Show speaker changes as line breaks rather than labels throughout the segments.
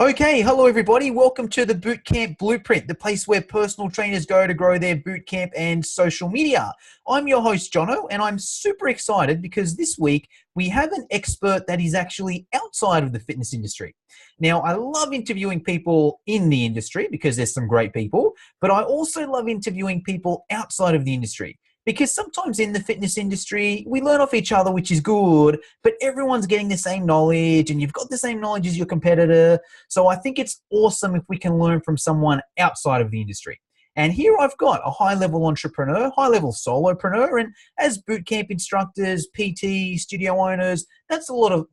Okay, hello everybody. Welcome to the Bootcamp Blueprint, the place where personal trainers go to grow their bootcamp and social media. I'm your host, Jono, and I'm super excited because this week we have an expert that is actually outside of the fitness industry. Now, I love interviewing people in the industry because there's some great people, but I also love interviewing people outside of the industry. Because sometimes in the fitness industry, we learn off each other, which is good, but everyone's getting the same knowledge and you've got the same knowledge as your competitor. So I think it's awesome if we can learn from someone outside of the industry. And here I've got a high-level entrepreneur, high-level solopreneur, and as bootcamp instructors, PT, studio owners, that's a lot of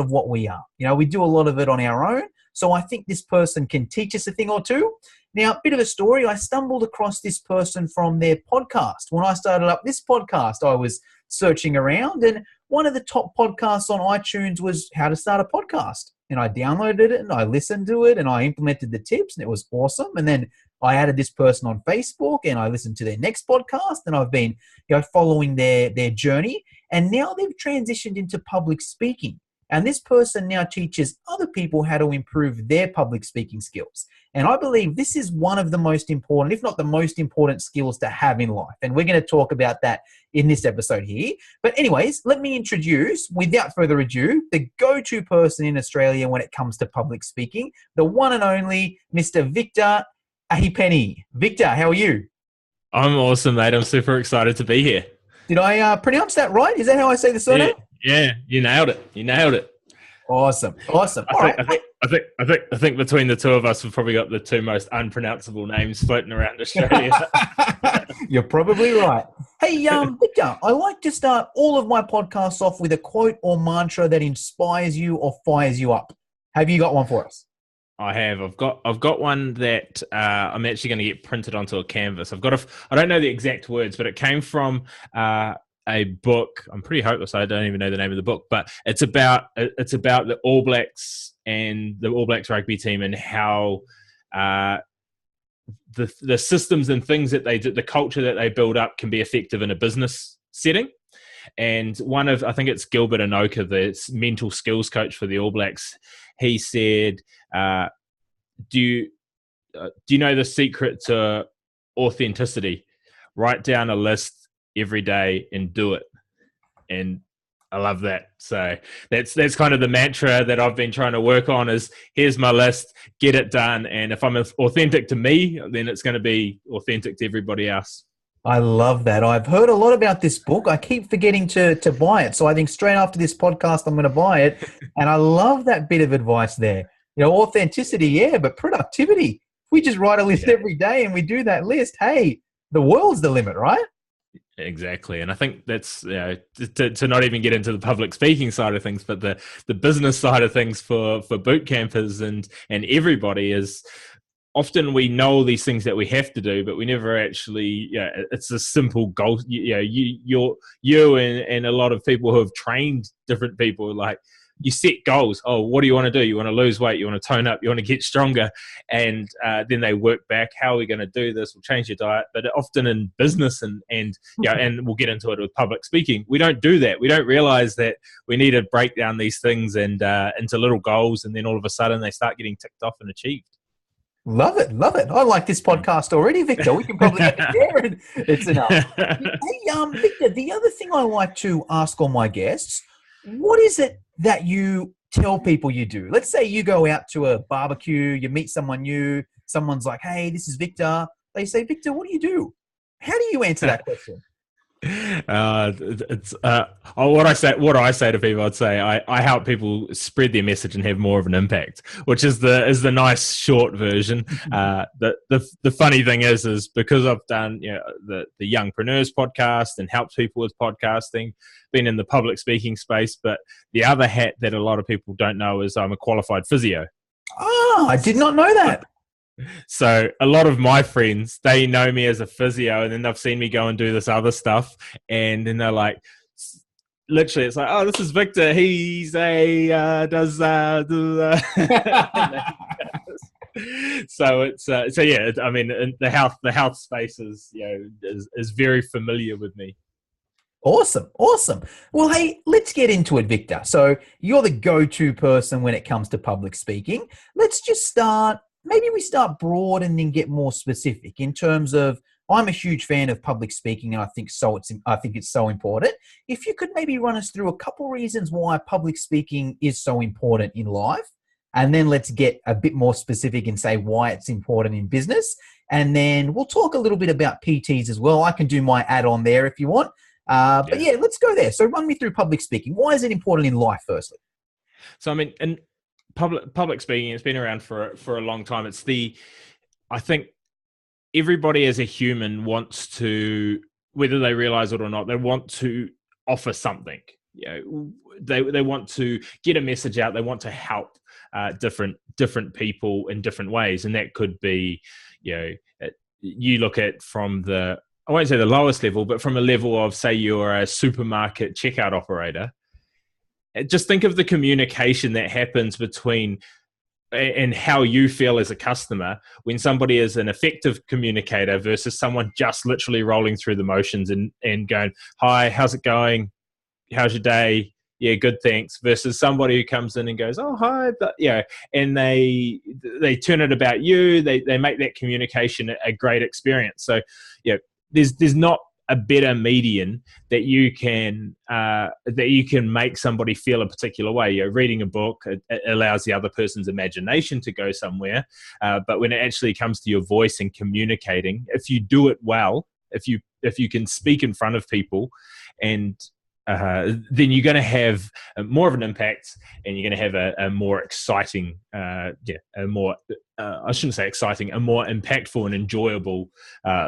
what we are. You know, we do a lot of it on our own. So I think this person can teach us a thing or two. Now, a bit of a story, I stumbled across this person from their podcast. When I started up this podcast, I was searching around, and one of the top podcasts on iTunes was How to Start a Podcast. And I downloaded it and I listened to it and I implemented the tips and it was awesome. And then I added this person on Facebook and I listened to their next podcast and I've been following their journey. And now they've transitioned into public speaking. And this person now teaches other people how to improve their public speaking skills. And I believe this is one of the most important, if not the most important skills to have in life. And we're going to talk about that in this episode here. But anyways, let me introduce, without further ado, the go-to person in Australia when it comes to public speaking, the one and only Mr. Victor Ahipenny. Victor, how are you?
I'm awesome, mate. I'm super excited to be here.
Did I pronounce that right? Is that how I say the surname?
Yeah, you nailed it. You nailed it.
Awesome.
I think between the two of us, we've probably got the two most unpronounceable names floating around Australia.
You're probably right. Hey, Victor, I like to start all of my podcasts off with a quote or mantra that inspires you or fires you up. Have you got one for us?
I have. I've got one that I'm actually going to get printed onto a canvas. I don't know the exact words, but it came from a book. I'm pretty hopeless. I don't even know the name of the book, but it's about the All Blacks and the All Blacks rugby team and how the systems and things that they do, the culture that they build up, can be effective in a business setting. And I think it's Gilbert Anoka, the mental skills coach for the All Blacks. He said, "Do you know the secret to authenticity? Write down a list every day and do it." And I love that. So that's kind of the mantra that I've been trying to work on is, here's my list, get it done. And if I'm authentic to me, then it's going to be authentic to everybody else.
I love that. I've heard a lot about this book. I keep forgetting to buy it. So I think straight after this podcast, I'm going to buy it. And I love that bit of advice there. You know, authenticity, yeah, but productivity. If we just write a list every day and we do that list, hey, the world's the limit, right?
Exactly. And I think that's, to not even get into the public speaking side of things, but the business side of things for boot campers and everybody is, often we know these things that we have to do, but we never actually, it's a simple goal. You and a lot of people who have trained different people, like, you set goals. Oh, what do you want to do? You want to lose weight? You want to tone up? You want to get stronger? And then they work back. How are we going to do this? We'll change your diet. But often in business and we'll get into it with public speaking, we don't do that. We don't realize that we need to break down these things and into little goals, and then all of a sudden they start getting ticked off and achieved.
Love it. I like this podcast already, Victor. We can probably get there and it's enough. Hey, Victor, the other thing I like to ask all my guests, what is it that you tell people you do? Let's say you go out to a barbecue, you meet someone new, someone's like, hey, this is Victor. They say, Victor, what do you do? How do you answer that question?
What I say to people, I'd say I help people spread their message and have more of an impact, which is the nice short version. The funny thing is because I've done the Youngpreneurs podcast and helped people with podcasting, been in the public speaking space, but the other hat that a lot of people don't know is I'm a qualified physio.
Oh, I did not know that.
So a lot of my friends, they know me as a physio, and then they've seen me go and do this other stuff, and then they're like, literally, it's like, oh, this is Victor. He's does. So it's I mean, the health space is is very familiar with me.
Awesome. Awesome. Well, hey, let's get into it, Victor. So you're the go-to person when it comes to public speaking. Let's just start. Maybe we start broad and then get more specific in terms of I'm a huge fan of public speaking and I think it's so important. If you could maybe run us through a couple reasons why public speaking is so important in life, and then let's get a bit more specific and say why it's important in business. And then we'll talk a little bit about PTs as well. I can do my add-on there if you want. But
Yeah.
yeah, let's go there. So run me through public speaking. Why is it important in life, firstly?
So I mean, in public speaking, it's been around for a long time. I think everybody as a human wants to, whether they realize it or not, they want to offer something. They want to get a message out. They want to help different people in different ways, and that could be, you look at from the, I won't say the lowest level, but from a level of, say, you're a supermarket checkout operator. Just think of the communication that happens between and how you feel as a customer when somebody is an effective communicator versus someone just literally rolling through the motions and going, hi, how's it going? How's your day? Yeah, good, thanks. Versus somebody who comes in and goes, oh, hi. But, and they turn it about you. They make that communication a great experience. So, there's not a better median that you can make somebody feel a particular way. Reading a book, it allows the other person's imagination to go somewhere, but when it actually comes to your voice and communicating, if you do it well, if you can speak in front of people, and then you're going to have more of an impact, and you're going to have a more exciting, I shouldn't say exciting, a more impactful and enjoyable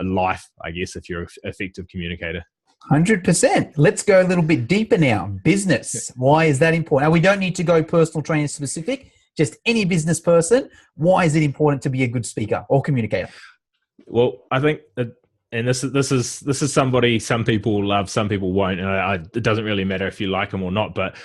life, I guess, if you're an effective communicator.
100%. Let's go a little bit deeper now. Business. Why is that important? Now, we don't need to go personal trainer specific, just any business person. Why is it important to be a good speaker or communicator?
Well, I think that, and this is somebody some people love, some people won't, and it doesn't really matter if you like them or not. But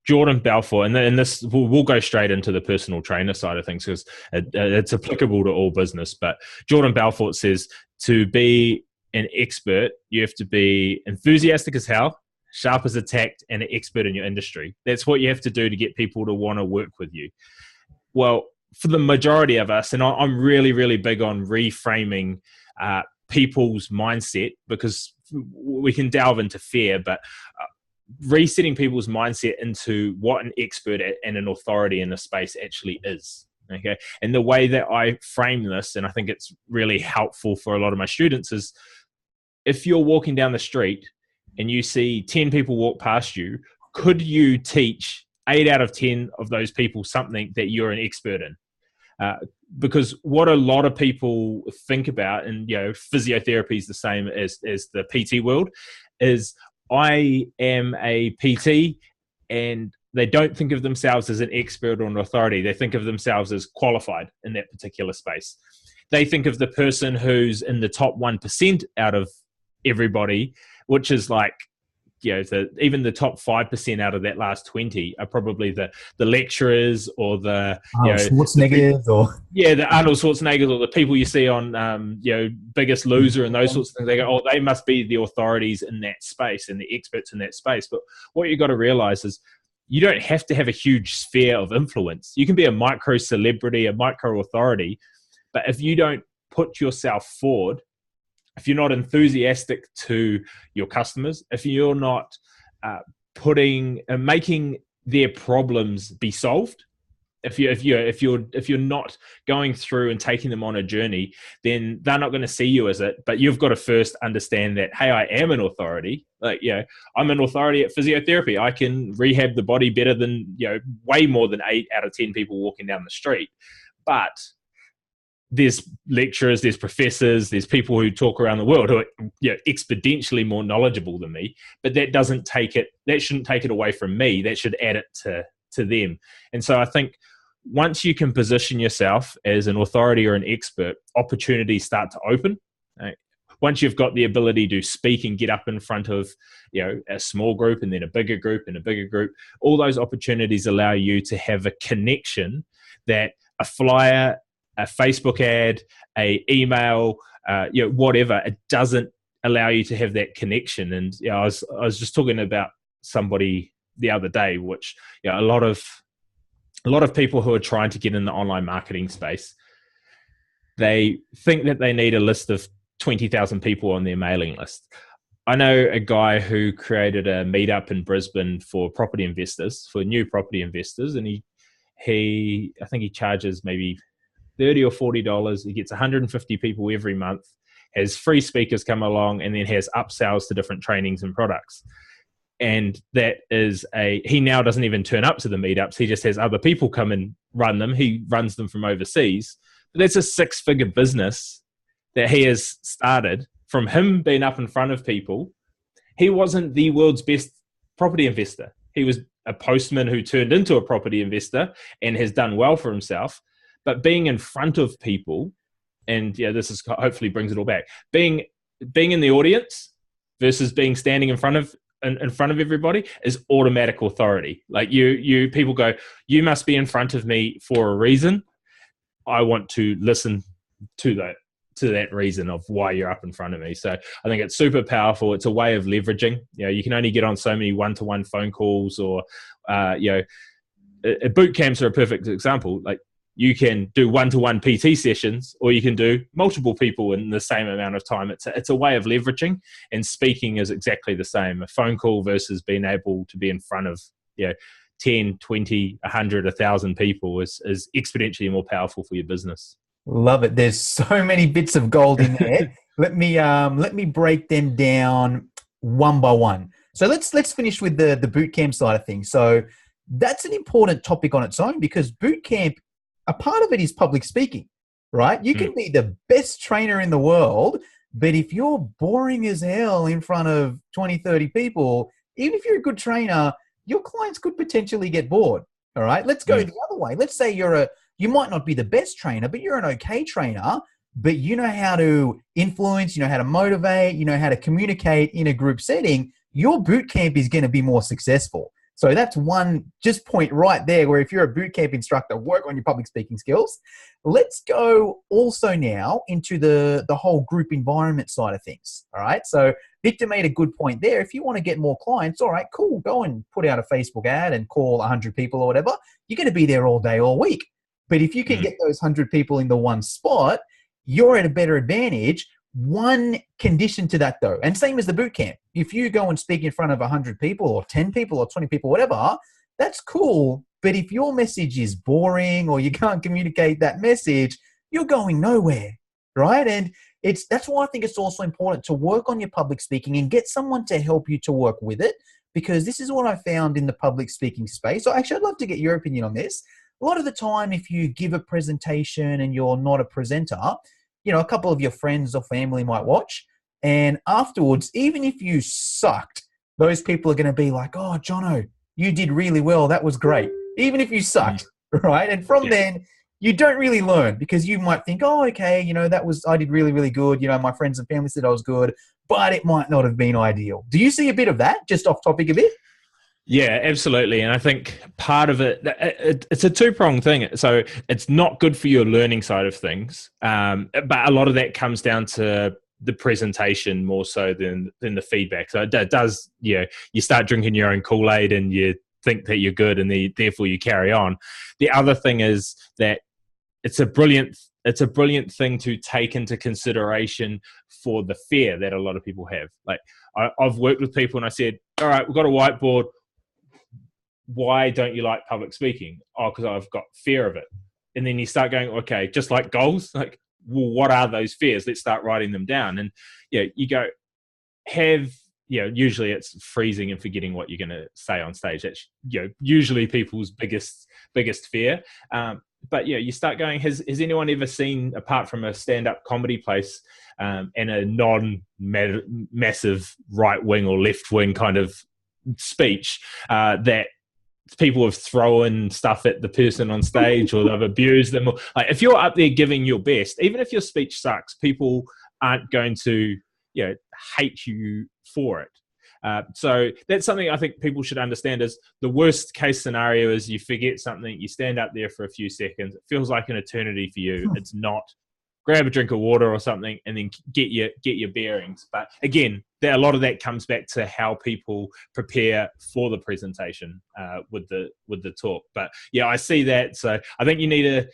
Jordan Belfort, and this we'll go straight into the personal trainer side of things because it's applicable to all business. But Jordan Belfort says to be an expert, you have to be enthusiastic as hell, sharp as a tack, and an expert in your industry. That's what you have to do to get people to want to work with you. Well, for the majority of us, and I'm really, really big on reframing people's mindset, because we can delve into fear, but resetting people's mindset into what an expert and an authority in a space actually is. Okay. And the way that I frame this, and I think it's really helpful for a lot of my students, is if you're walking down the street and you see 10 people walk past you, could you teach 8 out of 10 of those people something that you're an expert in? Because what a lot of people think about, and physiotherapy is the same as the PT world, is I am a PT, and they don't think of themselves as an expert or an authority. They think of themselves as qualified in that particular space. They think of the person who's in the top 1% out of everybody, which is like, even the top 5% out of that last 20 are probably the lecturers or the
Schwarzeneggers
the Arnold Schwarzeneggers, or the people you see on Biggest Loser and those sorts of things. They go, oh, they must be the authorities in that space and the experts in that space. But what you got to realize is you don't have to have a huge sphere of influence. You can be a micro celebrity, a micro authority, but if you don't put yourself forward, if you're not enthusiastic to your customers, if you're not making their problems be solved, if you're not going through and taking them on a journey, then they're not going to see you as it. But you've got to first understand that, hey, I am an authority. I'm an authority at physiotherapy. I can rehab the body better than way more than 8 out of 10 people walking down the street. But there's lecturers, there's professors, there's people who talk around the world who are exponentially more knowledgeable than me. But that shouldn't take it away from me. That should add it to them. And so I think once you can position yourself as an authority or an expert, opportunities start to open. Right? Once you've got the ability to speak and get up in front of a small group and then a bigger group and a bigger group, all those opportunities allow you to have a connection that a flyer, a Facebook ad, a email, whatever, it doesn't allow you to have that connection. And I was just talking about somebody the other day, which a lot of people who are trying to get in the online marketing space, they think that they need a list of 20,000 people on their mailing list. I know a guy who created a meetup in Brisbane for property investors, for new property investors, and I think he charges maybe $30 or $40. He gets 150 people every month, has free speakers come along, and then has upsells to different trainings and products. And that is he now doesn't even turn up to the meetups. He just has other people come and run them. He runs them from overseas. But that's a 6-figure business that he has started from him being up in front of people. He wasn't the world's best property investor. He was a postman who turned into a property investor and has done well for himself. But being in front of people, and this is hopefully brings it all back. Being in the audience versus being standing in front of everybody is automatic authority. Like you people go, you must be in front of me for a reason. I want to listen to that reason of why you're up in front of me. So I think it's super powerful. It's a way of leveraging. You can only get on so many one-to-one phone calls, or boot camps are a perfect example. Like, you can do one-to-one PT sessions, or you can do multiple people in the same amount of time. It's a way of leveraging, and speaking is exactly the same. A phone call versus being able to be in front of 10, 20, 100, 1,000 people is exponentially more powerful for your business.
Love it. There's so many bits of gold in there. Let me break them down one by one. So let's finish with the boot camp side of things. So that's an important topic on its own, because boot camp, a part of it is public speaking, right? You can be the best trainer in the world, but if you're boring as hell in front of 20, 30 people, even if you're a good trainer, your clients could potentially get bored. All right. Let's go the other way. Let's say you might not be the best trainer, but you're an okay trainer, but you know how to influence, you know how to motivate, you know how to communicate in a group setting. Your boot camp is going to be more successful. So that's one just point right there, where if you're a boot camp instructor, work on your public speaking skills. Let's go also now into the whole group environment side of things. All right. So Victor made a good point there. If you want to get more clients, all right, cool. Go and put out a Facebook ad and call 100 people or whatever. You're going to be there all day, all week. But if you can get those 100 people in the one spot, you're at a better advantage. One condition to that, though, and same as the boot camp, if you go and speak in front of 100 people or 10 people or 20 people, whatever, that's cool. But if your message is boring or you can't communicate that message, you're going nowhere, right? And that's why I think it's also important to work on your public speaking and get someone to help you to work with it, because this is what I found in the public speaking space. So actually, I'd love to get your opinion on this. A lot of the time, if you give a presentation and you're not a presenter, a couple of your friends or family might watch, and afterwards, even if you sucked, those people are going to be like, "Oh, Jono, you did really well. That was great." Even if you sucked, right? And from then, you don't really learn, because you might think, "Oh, okay, I did really, really good. My friends and family said I was good," but it might not have been ideal. Do you see a bit of that? Just off topic a bit.
Yeah, absolutely. And I think part of it's a two-pronged thing. So it's not good for your learning side of things. But a lot of that comes down to the presentation more so than the feedback. So it does, you start drinking your own Kool-Aid and you think that you're good, and therefore you carry on. The other thing is that it's a brilliant thing to take into consideration for the fear that a lot of people have. Like, I've worked with people and I said, all right, we've got a whiteboard. Why don't you like public speaking? Oh, because I've got fear of it. And then you start going, okay, just like goals, like, well, what are those fears? Let's start writing them down. And you go, usually it's freezing and forgetting what you're going to say on stage. That's usually people's biggest fear. But you start going, has anyone ever seen, apart from a stand-up comedy place and a non-massive right wing or left wing kind of speech, that people have thrown stuff at the person on stage, or they've abused them? Like, if you're up there giving your best, even if your speech sucks, people aren't going to hate you for it. So that's something I think people should understand. Is the worst case scenario is you forget something, you stand up there for a few seconds, it feels like an eternity for you. It's not. grab a drink of water or something, and then get your bearings. But again, a lot of that comes back to how people prepare for the presentation with the talk. But yeah, I see that. So I think you need to,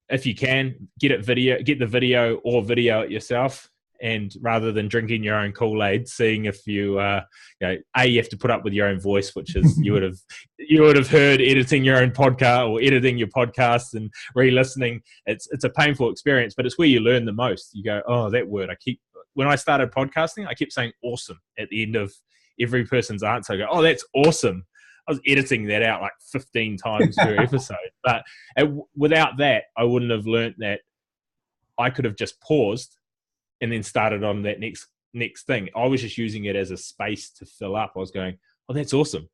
if you can, get the video or video it yourself. And rather than drinking your own Kool-Aid, seeing if you have to put up with your own voice, which is you would have heard editing your own podcast or editing your podcast and re-listening. It's a painful experience, but it's where you learn the most. You go, oh, that word. When I started podcasting, I kept saying awesome at the end of every person's answer. I go, oh, that's awesome. I was editing that out like 15 times per episode. But without that, I wouldn't have learned that I could have just paused and then started on that next thing. I was just using it as a space to fill up. I was going, oh, that's awesome.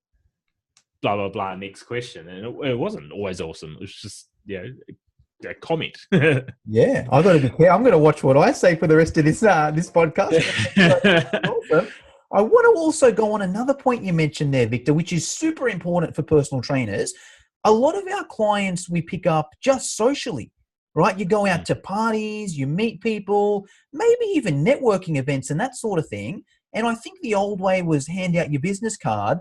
Blah, blah, blah, next question. And it wasn't always awesome. It was just, a comment.
Yeah, I've got to be careful. I'm going to watch what I say for the rest of this podcast. Awesome. I want to also go on another point you mentioned there, Victor, which is super important for personal trainers. A lot of our clients we pick up just socially. Right? You go out to parties, you meet people, maybe even networking events and that sort of thing. And I think the old way was hand out your business card.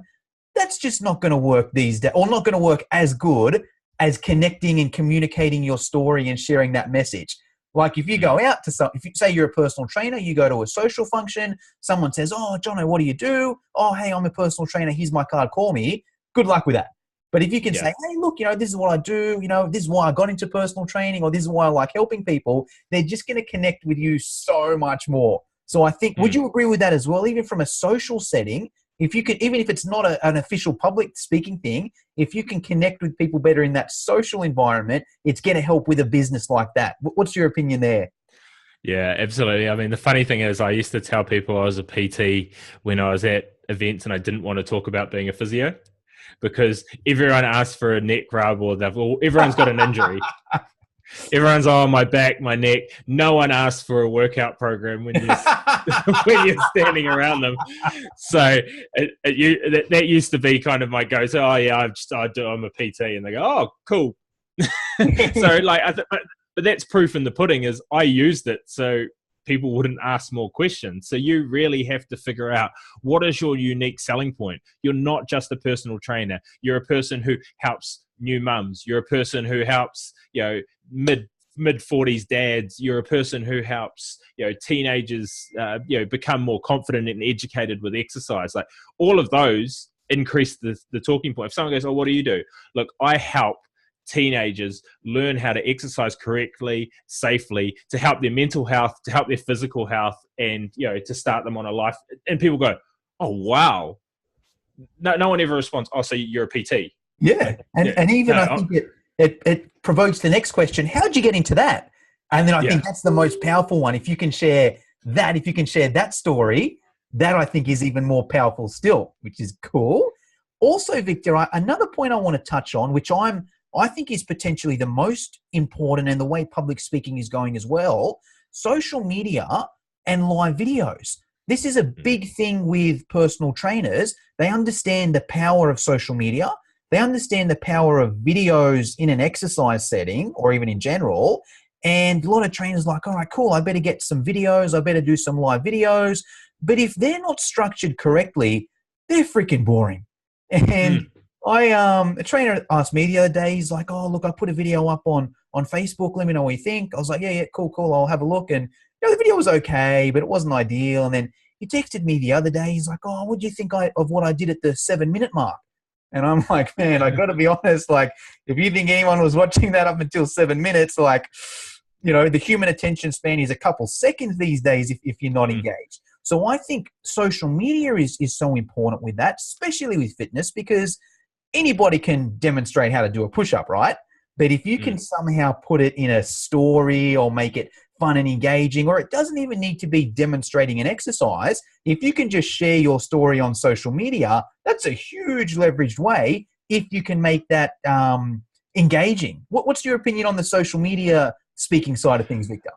That's just not going to work these days, or not going to work as good as connecting and communicating your story and sharing that message. Like if you go out to if you say you're a personal trainer, you go to a social function, someone says, oh, Jono, what do you do? Oh, hey, I'm a personal trainer. Here's my card. Call me. Good luck with that. But if you can say, hey, look, this is what I do, this is why I got into personal training, or this is why I like helping people, they're just going to connect with you so much more. So I think, would you agree with that as well? Even from a social setting, if you could, even if it's not an official public speaking thing, if you can connect with people better in that social environment, it's going to help with a business like that. What's your opinion there?
Yeah, absolutely. I mean, the funny thing is I used to tell people I was a PT when I was at events and I didn't want to talk about being a physio, because everyone asks for a neck rub or everyone's got an injury. Everyone's on my back, my neck. No one asks for a workout program when you're, when you're standing around them. So that used to be kind of my go-to. Oh yeah, I'm a PT, and they go, oh cool. So but that's proof in the pudding. Is I used it so people wouldn't ask more questions. So you really have to figure out what is your unique selling point. You're not just a personal trainer. You're a person who helps new mums. You're a person who helps, mid 40s dads. You're a person who helps, teenagers, become more confident and educated with exercise. Like all of those increase the talking point. If someone goes, oh, what do you do? Look, I help teenagers learn how to exercise correctly, safely, to help their mental health, to help their physical health, and to start them on a life. And people go, oh wow. No one ever responds, oh, so you're a PT.
Yeah. And even I think it provokes the next question, how'd you get into that? And then I think that's the most powerful one. If you can share that story, that I think is even more powerful still, which is cool. Also, Victor, another point I want to touch on, which I think is potentially the most important, and the way public speaking is going as well, social media and live videos. This is a big thing with personal trainers. They understand the power of social media. They understand the power of videos in an exercise setting or even in general. And a lot of trainers are like, all right, cool, I better get some videos. I better do some live videos. But if they're not structured correctly, they're freaking boring. And a trainer asked me the other day, he's like, oh, look, I put a video up on Facebook. Let me know what you think. I was like, yeah, cool. I'll have a look. And the video was okay, but it wasn't ideal. And then he texted me the other day. He's like, oh, what do you think of what I did at the 7-minute mark? And I'm like, man, I got to be honest. Like, if you think anyone was watching that up until 7 minutes, like, the human attention span is a couple seconds these days if you're not engaged. So I think social media is so important with that, especially with fitness, because anybody can demonstrate how to do a push-up, right? But if you can somehow put it in a story or make it fun and engaging, or it doesn't even need to be demonstrating an exercise, if you can just share your story on social media, that's a huge leveraged way if you can make that engaging. What's your opinion on the social media speaking side of things, Victor?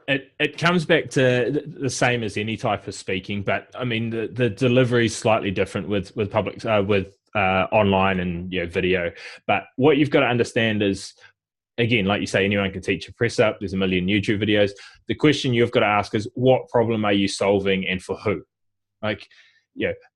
It comes back to the same as any type of speaking, but I mean the delivery is slightly different with public with online and video. But what you've got to understand is again, like you say, anyone can teach a press up. There's a million YouTube videos. The question you've got to ask is, what problem are you solving and for who? Like,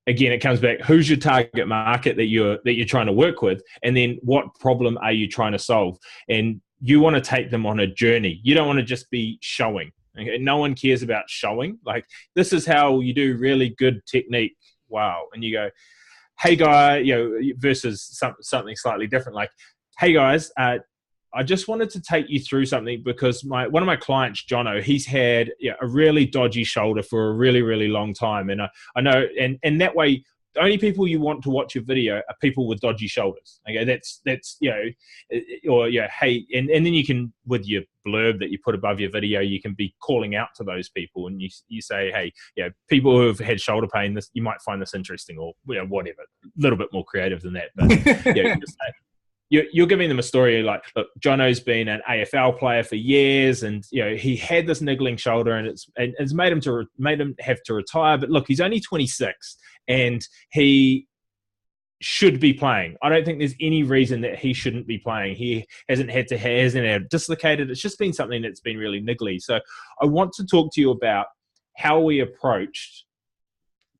again, it comes back, who's your target market that you're trying to work with? And then what problem are you trying to solve? And you want to take them on a journey. You don't want to just be showing. Okay? No one cares about showing. Like, this is how you do really good technique. Wow. And you go, hey guy, versus something slightly different. Like, hey guys, I just wanted to take you through something because one of my clients, Jono, he's had a really dodgy shoulder for a really, really long time. And I know, and that way, the only people you want to watch your video are people with dodgy shoulders. Okay, that's hey, and then you can, with your blurb that you put above your video, you can be calling out to those people, and you say, hey, people who have had shoulder pain, this, you might find this interesting, or whatever. A little bit more creative than that, but just say, you're giving them a story like, look, Jono's been an AFL player for years, and he had this niggling shoulder, and it's made him have to retire. But look, he's only 26, and he should be playing. I don't think there's any reason that he shouldn't be playing. He hasn't had dislocated. It's just been something that's been really niggly. So I want to talk to you about how we approached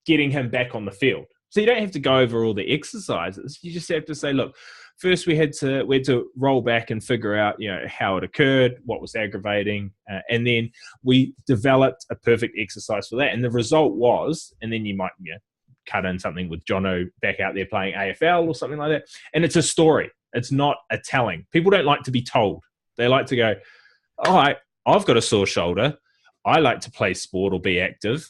getting him back on the field. So you don't have to go over all the exercises. You just have to say, look, first we had to roll back and figure out, how it occurred, what was aggravating, and then we developed a perfect exercise for that. And the result was, and then you might cut in something with Jono back out there playing AFL or something like that. And it's a story. It's not a telling. People don't like to be told. They like to go, I've got a sore shoulder. I like to play sport or be active.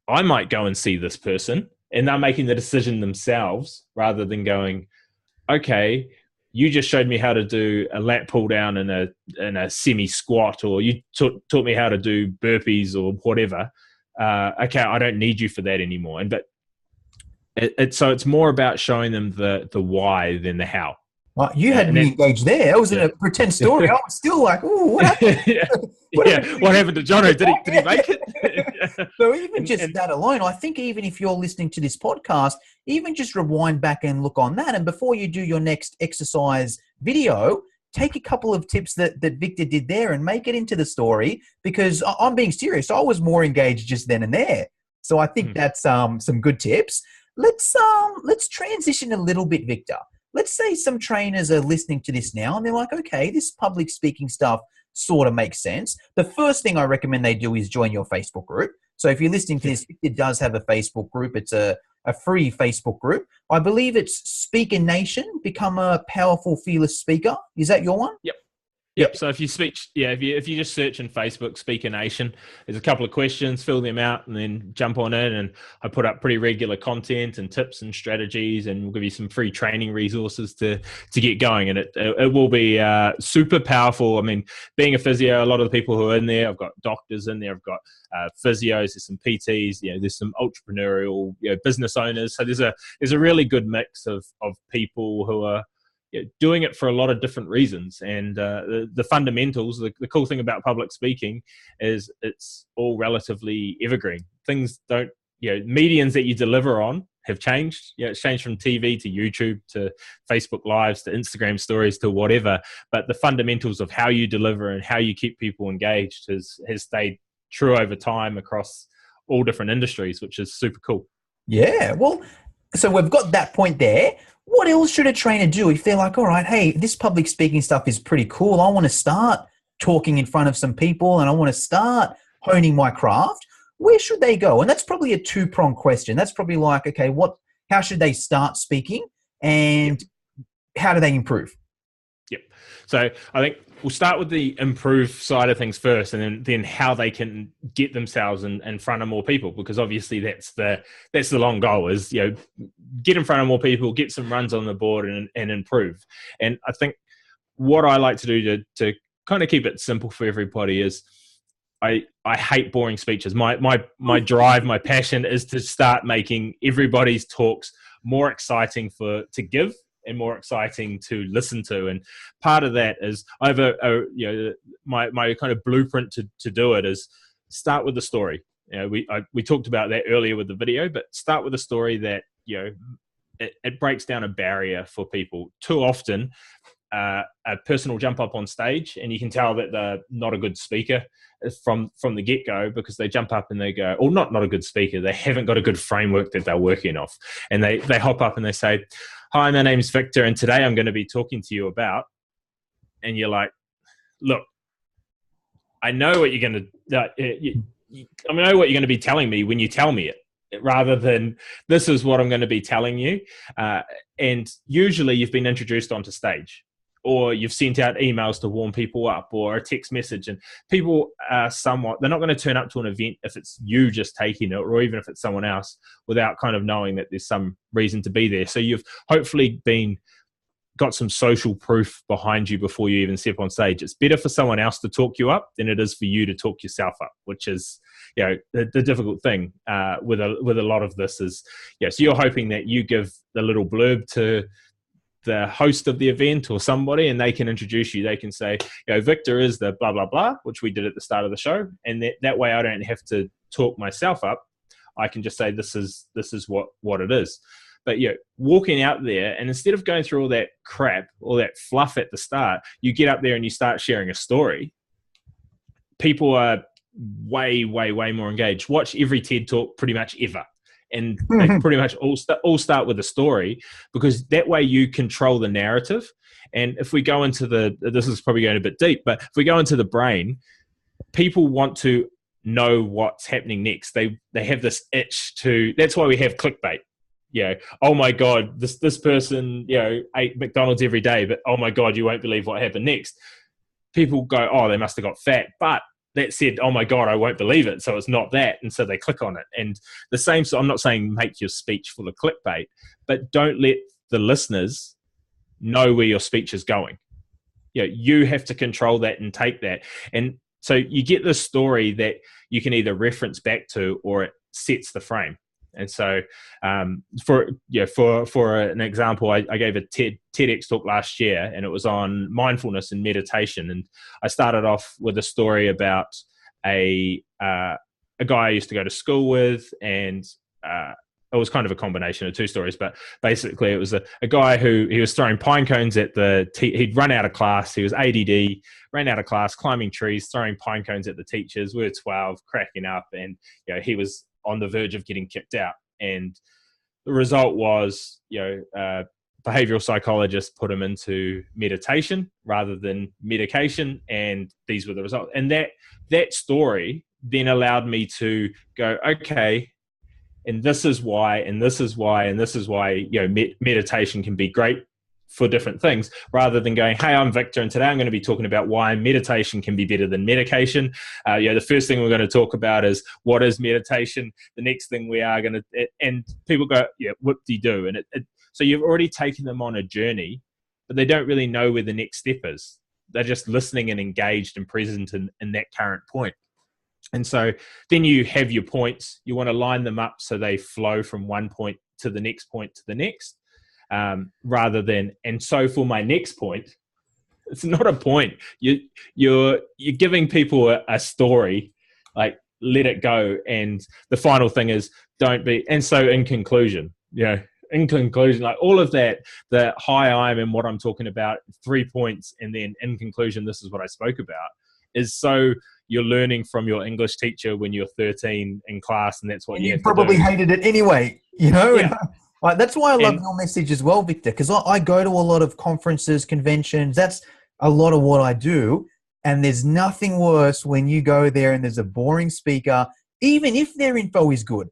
I might go and see this person. And they're making the decision themselves rather than going, okay, you just showed me how to do a lat pull down in a semi squat, or you taught me how to do burpees or whatever. Okay, I don't need you for that anymore. So it's more about showing them the why than the how.
You had me engaged there. I was in a pretend story. I was still like, "Ooh, what happened?"
What happened to Jono? Did he make it?
So even just that alone, I think even if you're listening to this podcast, even just rewind back and look on that, and before you do your next exercise video, take a couple of tips that Victor did there and make it into the story. Because I'm being serious, I was more engaged just then and there. So I think that's some good tips. Let's transition a little bit, Victor. Let's say some trainers are listening to this now and they're like, okay, this public speaking stuff sort of makes sense. The first thing I recommend they do is join your Facebook group. So if you're listening to this, it does have a Facebook group. It's a free Facebook group. I believe it's Speaker Nation, Become a Powerful, Fearless Speaker. Is that your one?
Yep. So if you if you just search in Facebook, Speaker Nation, there's a couple of questions, fill them out, and then jump on in. And I put up pretty regular content and tips and strategies, and we'll give you some free training resources to get going. And it will be super powerful. I mean, being a physio, a lot of the people who are in there, I've got doctors in there, I've got physios, there's some PTs, there's some entrepreneurial, business owners. So there's a really good mix of people who are doing it for a lot of different reasons. And the fundamentals, the cool thing about public speaking is it's all relatively evergreen. Things don't, medians that you deliver on have changed. It's changed from TV to YouTube to Facebook Lives to Instagram stories to whatever. But the fundamentals of how you deliver and how you keep people engaged has stayed true over time across all different industries, which is super cool.
Yeah. Well, so we've got that point there. What else should a trainer do if they're like, all right, hey, this public speaking stuff is pretty cool. I want to start talking in front of some people and I want to start honing my craft. Where should they go? And that's probably a two-pronged question. That's probably like, okay, how should they start speaking and how do they improve?
Yep. So I think we'll start with the improve side of things first, and then how they can get themselves in front of more people, because obviously that's the long goal is, get in front of more people, get some runs on the board and improve. And I think what I like to do to kind of keep it simple for everybody is I hate boring speeches. My drive, my passion is to start making everybody's talks more exciting to give and more exciting to listen to. And part of that is I have my kind of blueprint to do it is start with the story. We talked about that earlier with the video, but start with a story that it breaks down a barrier for people. Too often a person will jump up on stage, and you can tell that they're not a good speaker from the get-go, because they jump up and they go, or not a good speaker, they haven't got a good framework that they're working off, and they hop up and they say, "Hi, my name's Victor, and today I'm going to be talking to you about," and you're like, "Look, I know what you're going to I know what you're going to be telling me when you tell me it, rather than this is what I'm going to be telling you." And usually you've been introduced onto stage, or you've sent out emails to warm people up, or a text message, and people are they're not going to turn up to an event if it's you just taking it, or even if it's someone else, without kind of knowing that there's some reason to be there. So you've hopefully got some social proof behind you before you even step on stage. It's better for someone else to talk you up than it is for you to talk yourself up, which is, the difficult thing with a lot of this is, so you're hoping that you give the little blurb to the host of the event or somebody, and they can introduce you. They can say, Victor is the blah, blah, blah, which we did at the start of the show. And that way I don't have to talk myself up. I can just say, this is what it is. But walking out there, and instead of going through all that crap, all that fluff at the start, you get up there and you start sharing a story. People are way, way, way more engaged. Watch every TED Talk pretty much ever. And they pretty much all start with a story, because that way you control the narrative. And if we go into this is probably going a bit deep, but if we go into the brain, people want to know what's happening next. They have this itch that's why we have clickbait. Oh my God, this person, ate McDonald's every day, but oh my God, you won't believe what happened next. People go, oh, they must have got fat. But that said, oh my God, I won't believe it. So it's not that. And so they click on it. And the same, so I'm not saying make your speech full of clickbait, but don't let the listeners know where your speech is going. You have to control that and take that. And so you get this story that you can either reference back to, or it sets the frame. And so, for an example, I gave a TEDx talk last year, and it was on mindfulness and meditation. And I started off with a story about a guy I used to go to school with, and it was kind of a combination of two stories. But basically, it was a guy who he was throwing pine cones at he'd run out of class. He was ADD, ran out of class, climbing trees, throwing pine cones at the teachers. We were 12, cracking up, and he was on the verge of getting kicked out. And the result was, behavioral psychologists put him into meditation rather than medication. And these were the results. And that story then allowed me to go, okay, and this is why, and this is why, and this is why, meditation can be great for different things, rather than going, hey, I'm Victor, and today I'm going to be talking about why meditation can be better than medication. The first thing we're going to talk about is what is meditation. The next thing we are going to, and people go, what do you do? And so you've already taken them on a journey, but they don't really know where the next step is. They're just listening and engaged and present in that current point. And so then you have your points. You want to line them up so they flow from one point to the next point to the next. Rather than, and so for my next point, it's not a point. You're giving people a story, like let it go. And the final thing is don't be. And so in conclusion, like all of that, the hi, I'm and what I'm talking about, 3 points, and then in conclusion, this is what I spoke about, is so you're learning from your English teacher when you're 13 in class, and that's what you have
probably
to do.
hated it anyway, Yeah. Like, that's why I love your message as well, Victor, because I go to a lot of conferences, conventions. That's a lot of what I do. And there's nothing worse when you go there and there's a boring speaker, even if their info is good.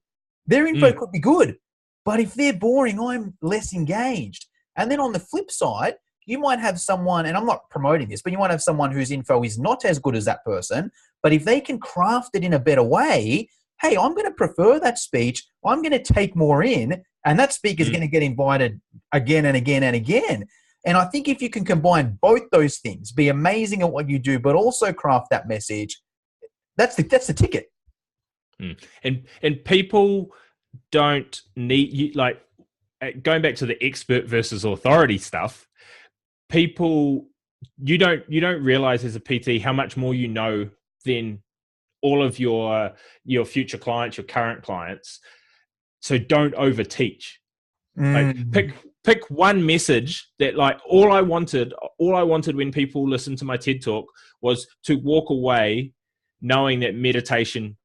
Their info could be good, but if they're boring, I'm less engaged. And then on the flip side, you might have someone, and I'm not promoting this, but you might have someone whose info is not as good as that person, but if they can craft it in a better way, hey, I'm going to prefer that speech. I'm going to take more in, and that speaker is going to get invited again and again and again. And I think if you can combine both those things, be amazing at what you do, but also craft that message, that's the ticket.
And people don't need you, like going back to the expert versus authority stuff. People, you don't realize as a PT how much more you know than all of your future clients, your current clients. So don't overteach. Like pick one message that, like, all I wanted when people listened to my TED talk was to walk away knowing that meditation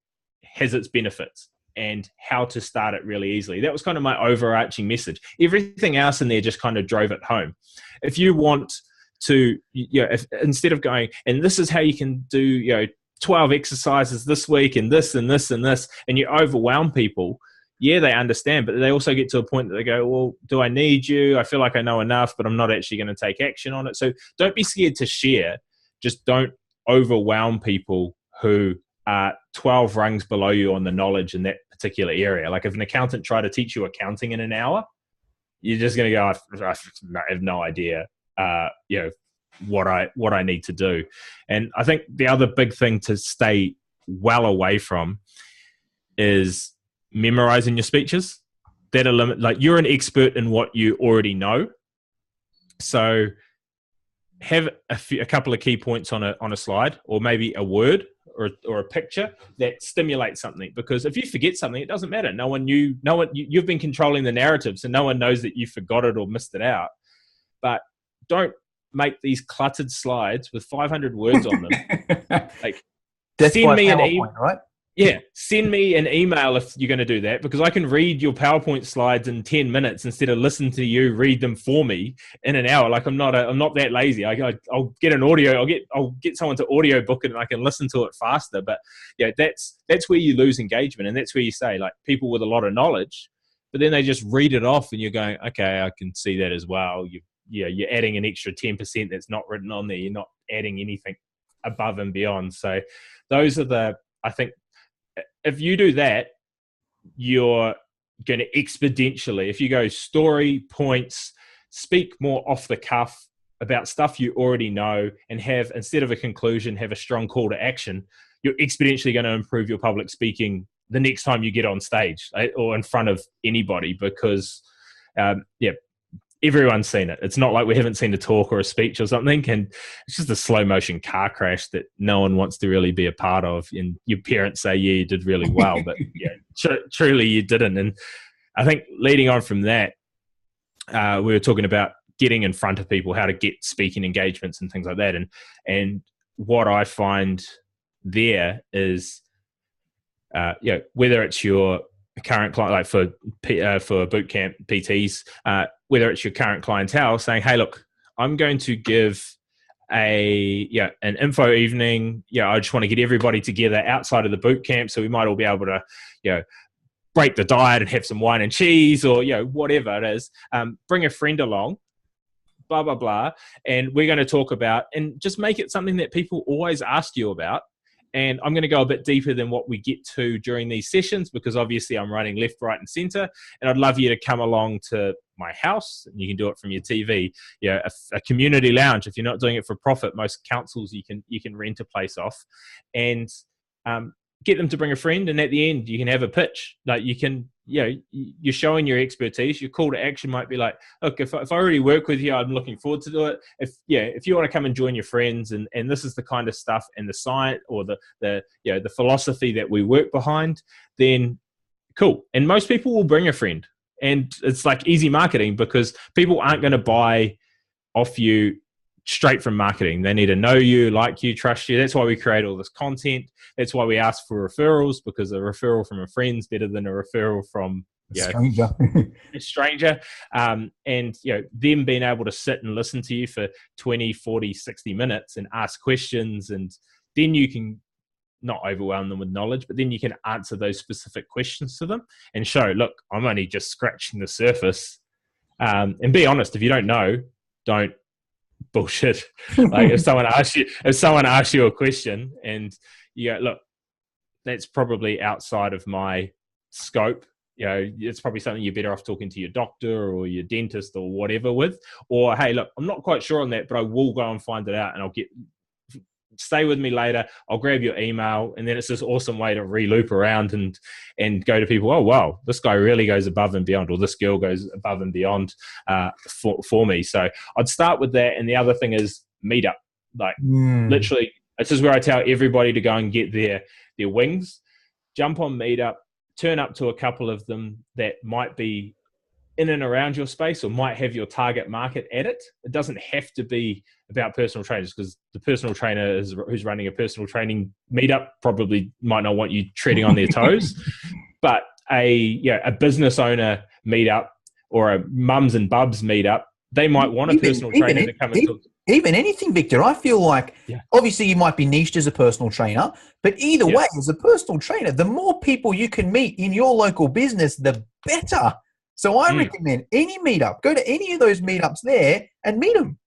has its benefits and how to start it really easily. That was kind of my overarching message. Everything else in there just kind of drove it home. If you want to, instead of going, and this is how you can do, 12 exercises this week and this and this and this, and you overwhelm people, yeah, they understand, but they also get to a point that they go, well, do I need you? I feel like I know enough, but I'm not actually going to take action on it. So don't be scared to share. Just don't overwhelm people who are 12 rungs below you on the knowledge in that particular area. Like if an accountant tried to teach you accounting in an hour, you're just going to go, I have no idea, what I need to do. And I think the other big thing to stay well away from is memorizing your speeches. That'll limit, like, you're an expert in what you already know. So have a couple of key points on a slide, or maybe a word or a picture that stimulates something. Because if you forget something, it doesn't matter. You've been controlling the narrative, so no one knows that you forgot it or missed it out. But don't make these cluttered slides with 500 words on them. Like, send me an email,
right?
Yeah, send me an email if you're going to do that, because I can read your PowerPoint slides in 10 minutes instead of listen to you read them for me in an hour. Like, I'm not that lazy. I'll get an audio. I'll get someone to audio book it, and I can listen to it faster. But yeah, that's where you lose engagement, and that's where you say, like, people with a lot of knowledge, but then they just read it off, and you're going, okay, I can see that as well. You're adding an extra 10% that's not written on there. You're not adding anything above and beyond. So those are I think, if you do that, you're going to exponentially, if you go story, points, speak more off the cuff about stuff you already know, and have, instead of a conclusion, have a strong call to action, you're exponentially going to improve your public speaking the next time you get on stage, or in front of anybody, because everyone's seen it. It's not like we haven't seen a talk or a speech or something, and it's just a slow motion car crash that no one wants to really be a part of. And your parents say, yeah, you did really well, but truly you didn't. And I think leading on from that, we were talking about getting in front of people, how to get speaking engagements and things like that. And what I find there is, whether it's your current client, like for bootcamp PTs, whether it's your current clientele, saying, hey, look, I'm going to give an info evening. I just want to get everybody together outside of the boot camp, so we might all be able to, break the diet and have some wine and cheese, or, whatever it is. Bring a friend along, blah, blah, blah. And we're going to talk about, and just make it something that people always ask you about. And I'm going to go a bit deeper than what we get to during these sessions, because obviously I'm running left, right, and center. And I'd love you to come along to my house, and you can do it from your TV. A community lounge. If you're not doing it for profit, most councils you can rent a place off, and get them to bring a friend. And at the end, you can have a pitch. Like, you can, you're showing your expertise. Your call to action might be like, look, if I already work with you, I'm looking forward to do it. If you want to come and join your friends, and this is the kind of stuff and the science, or the philosophy that we work behind, then cool. And most people will bring a friend, and it's like easy marketing, because people aren't going to buy off you straight from marketing. They need to know you, like you, trust you. That's why we create all this content. That's why we ask for referrals, because a referral from a friend's better than a referral from a stranger. And them being able to sit and listen to you for 20, 40, 60 minutes and ask questions, and then you can not overwhelm them with knowledge, but then you can answer those specific questions to them and show, look, I'm only just scratching the surface. And be honest, if you don't know, don't bullshit. Like, if someone asks you a question and you go, look, that's probably outside of my scope, it's probably something you're better off talking to your doctor or your dentist or whatever with. Or, hey, look, I'm not quite sure on that, but I will go and find it out, and stay with me later. I'll grab your email. And then it's this awesome way to re-loop around and go to people, oh, wow, this guy really goes above and beyond, or this girl goes above and beyond for me. So I'd start with that. And the other thing is meetup. Like, literally, this is where I tell everybody to go and get their wings, jump on meetup, turn up to a couple of them that might be in and around your space, or might have your target market at it. It doesn't have to be about personal trainers, because the personal trainer who's running a personal training meetup probably might not want you treading on their toes. But a business owner meetup or a mums and bubs meetup, they might want a personal trainer to come and talk.
Even anything, Victor. I feel like obviously you might be niched as a personal trainer, but either way, as a personal trainer, the more people you can meet in your local business, the better. So I recommend any meetup. Go to any of those meetups there and meet them.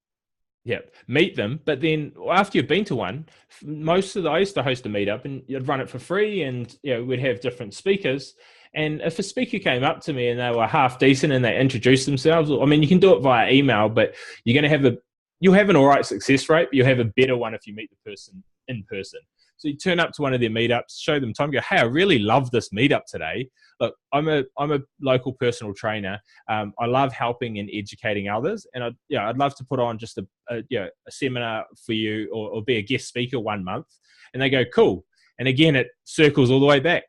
Yeah, meet them. But then after you've been to one, I used to host a meetup, and you'd run it for free, and we'd have different speakers. And if a speaker came up to me and they were half decent and they introduced themselves, I mean, you can do it via email, but you'll have an all right success rate, but you'll have a better one if you meet the person in person. So you turn up to one of their meetups, show them time, go, hey, I really love this meetup today. Look, I'm a local personal trainer. I love helping and educating others, and I'd love to put on just a seminar for you, or be a guest speaker 1 month. And they go, cool. And again, it circles all the way back.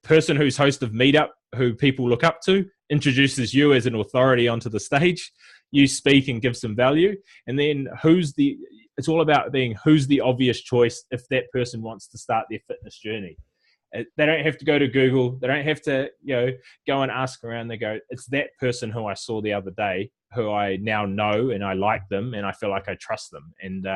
Person who's host of meetup, who people look up to, introduces you as an authority onto the stage. You speak and give some value, and then it's all about being who's the obvious choice if that person wants to start their fitness journey. They don't have to go to Google. They don't have to, go and ask around. They go, it's that person who I saw the other day, who I now know, and I like them, and I feel like I trust them. And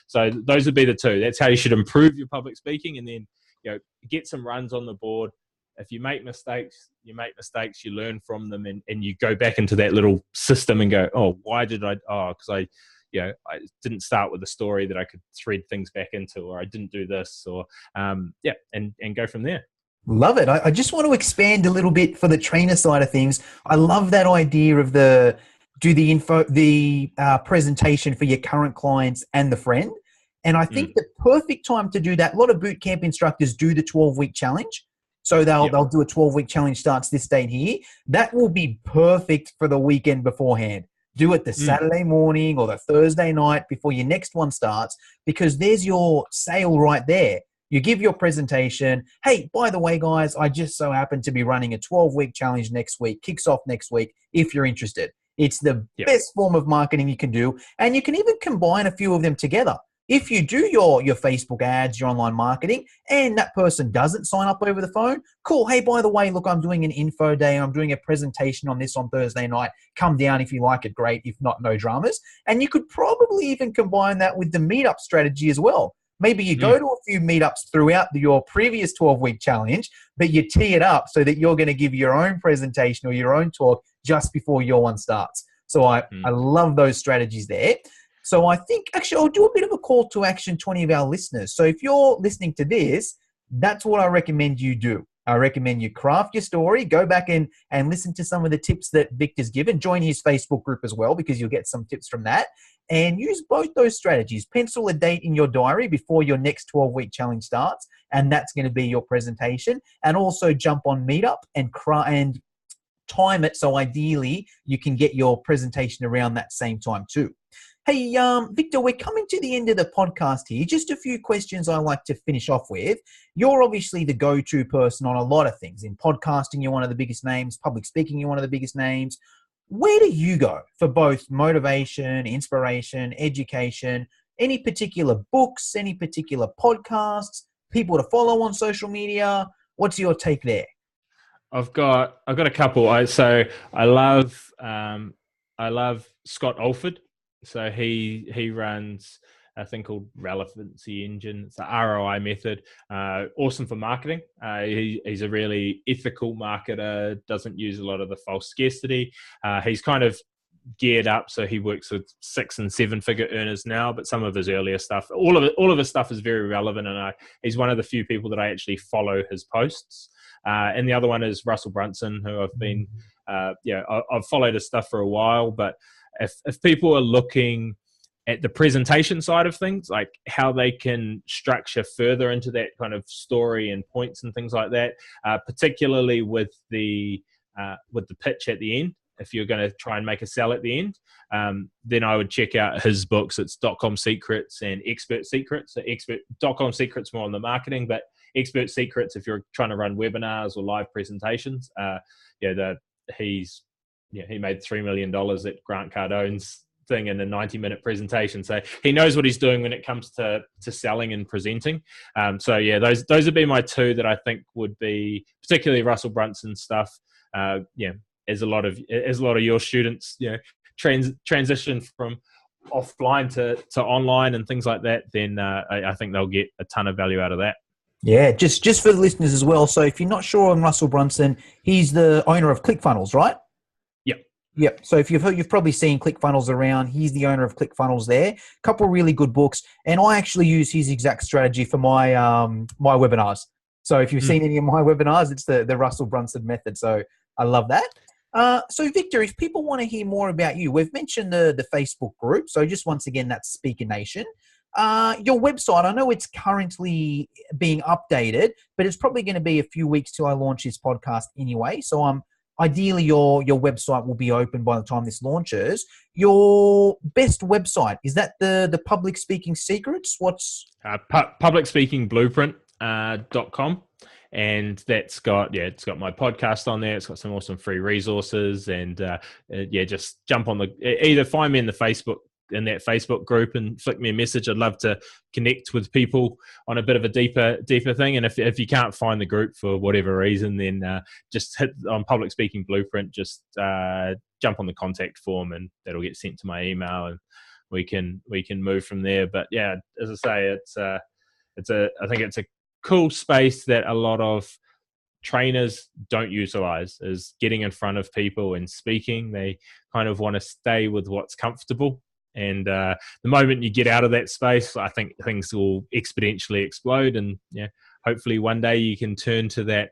so those would be the two. That's how you should improve your public speaking, and then get some runs on the board. If you make mistakes, you learn from them, and you go back into that little system and go, oh, why did I? Oh, because I didn't start with a story that I could thread things back into, or I didn't do this, or and go from there.
Love it. I just want to expand a little bit for the trainer side of things. I love that idea of the presentation for your current clients and the friend. And I think the perfect time to do that, a lot of boot camp instructors do the 12-week challenge. So they'll do a 12-week challenge, starts this date here. That will be perfect for the weekend beforehand. Do it the Saturday morning or the Thursday night before your next one starts, because there's your sale right there. You give your presentation. Hey, by the way, guys, I just so happen to be running a 12-week challenge next week. Kicks off next week if you're interested. It's the best form of marketing you can do. And you can even combine a few of them together. If you do your Facebook ads, your online marketing, and that person doesn't sign up over the phone, cool. Hey, by the way, look, I'm doing an info day. I'm doing a presentation on this on Thursday night. Come down if you like it, great. If not, no dramas. And you could probably even combine that with the meetup strategy as well. Maybe you go to a few meetups throughout your previous 12-week challenge, but you tee it up so that you're going to give your own presentation or your own talk just before your one starts. So I love those strategies there. So I think, actually, I'll do a bit of a call to action to any of our listeners. So if you're listening to this, that's what I recommend you do. I recommend you craft your story, go back and listen to some of the tips that Victor's given. Join his Facebook group as well, because you'll get some tips from that. And use both those strategies. Pencil a date in your diary before your next 12-week challenge starts, and that's going to be your presentation. And also jump on Meetup and time it so ideally you can get your presentation around that same time too. Hey, Victor, we're coming to the end of the podcast here. Just a few questions I like to finish off with. You're obviously the go-to person on a lot of things. In podcasting, you're one of the biggest names. Public speaking, you're one of the biggest names. Where do you go for both motivation, inspiration, education? Any particular books, any particular podcasts, people to follow on social media? What's your take there?
I've got a couple. I love Scott Alford. So he runs a thing called Relevancy Engine. It's the ROI method. Awesome for marketing. He's a really ethical marketer, doesn't use a lot of the false scarcity. He's kind of geared up, so he works with 6 and 7 figure earners now, but some of his earlier stuff, all of his stuff is very relevant, and he's one of the few people that I actually follow his posts. And the other one is Russell Brunson, who I've been I've followed his stuff for a while, but if people are looking at the presentation side of things, like how they can structure further into that kind of story and points and things like that, particularly with the pitch at the end, if you're going to try and make a sell at the end, then I would check out his books. It's .com Secrets and Expert Secrets. So .com Secrets more on the marketing, but Expert Secrets if you're trying to run webinars or live presentations. He's he made $3 million at Grant Cardone's thing in a 90-minute presentation. So he knows what he's doing when it comes to selling and presenting. So yeah, those would be my two that I think would be, particularly Russell Brunson stuff. As a lot of your students, transition from offline to online and things like that, then I think they'll get a ton of value out of that.
Yeah, just for the listeners as well. So if you're not sure on Russell Brunson, he's the owner of ClickFunnels, right? Yep. So if you've probably seen ClickFunnels around, he's the owner of ClickFunnels there. Couple of really good books, and I actually use his exact strategy for my my webinars. So if you've seen any of my webinars, it's the Russell Brunson method. So I love that. So Victor, if people want to hear more about you, we've mentioned the Facebook group. So just once again, that's Speaker Nation. Your website, I know it's currently being updated, but it's probably going to be a few weeks till I launch this podcast anyway. So ideally, your website will be open by the time this launches. Your best website, is that the Public Speaking Secrets? What's
publicspeakingblueprint.com, and that's got it's got my podcast on there. It's got some awesome free resources, and just jump on either find me in that Facebook group and flick me a message. I'd love to connect with people on a bit of a deeper thing. And if you can't find the group for whatever reason, then just hit on Public Speaking Blueprint, just jump on the contact form and that'll get sent to my email and we can move from there. But yeah, as I say, I think it's a cool space that a lot of trainers don't utilize, is getting in front of people and speaking. They kind of want to stay with what's comfortable. And the moment you get out of that space, I think things will exponentially explode. And hopefully one day you can turn to that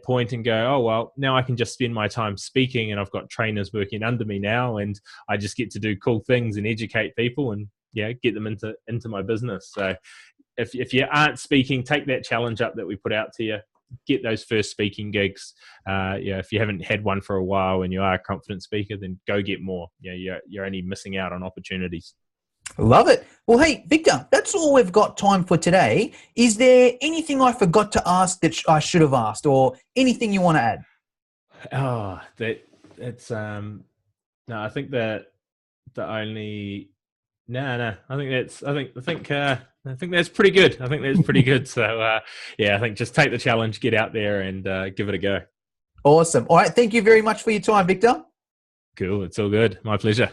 point and go, oh, well, now I can just spend my time speaking and I've got trainers working under me now and I just get to do cool things and educate people and get them into my business. So if you aren't speaking, take that challenge up that we put out to you. Get those first speaking gigs. If you haven't had one for a while and you are a confident speaker, then go get more. You're only missing out on opportunities.
Love it. Well, hey, Victor, that's all we've got time for today. Is there anything I forgot to ask that I should have asked, or anything you want to add?
Oh, that's no. I think that the only no. I think that's pretty good. I think that's pretty good. So I think just take the challenge, get out there, and give it a go.
Awesome. All right. Thank you very much for your time, Victor.
Cool. It's all good. My pleasure.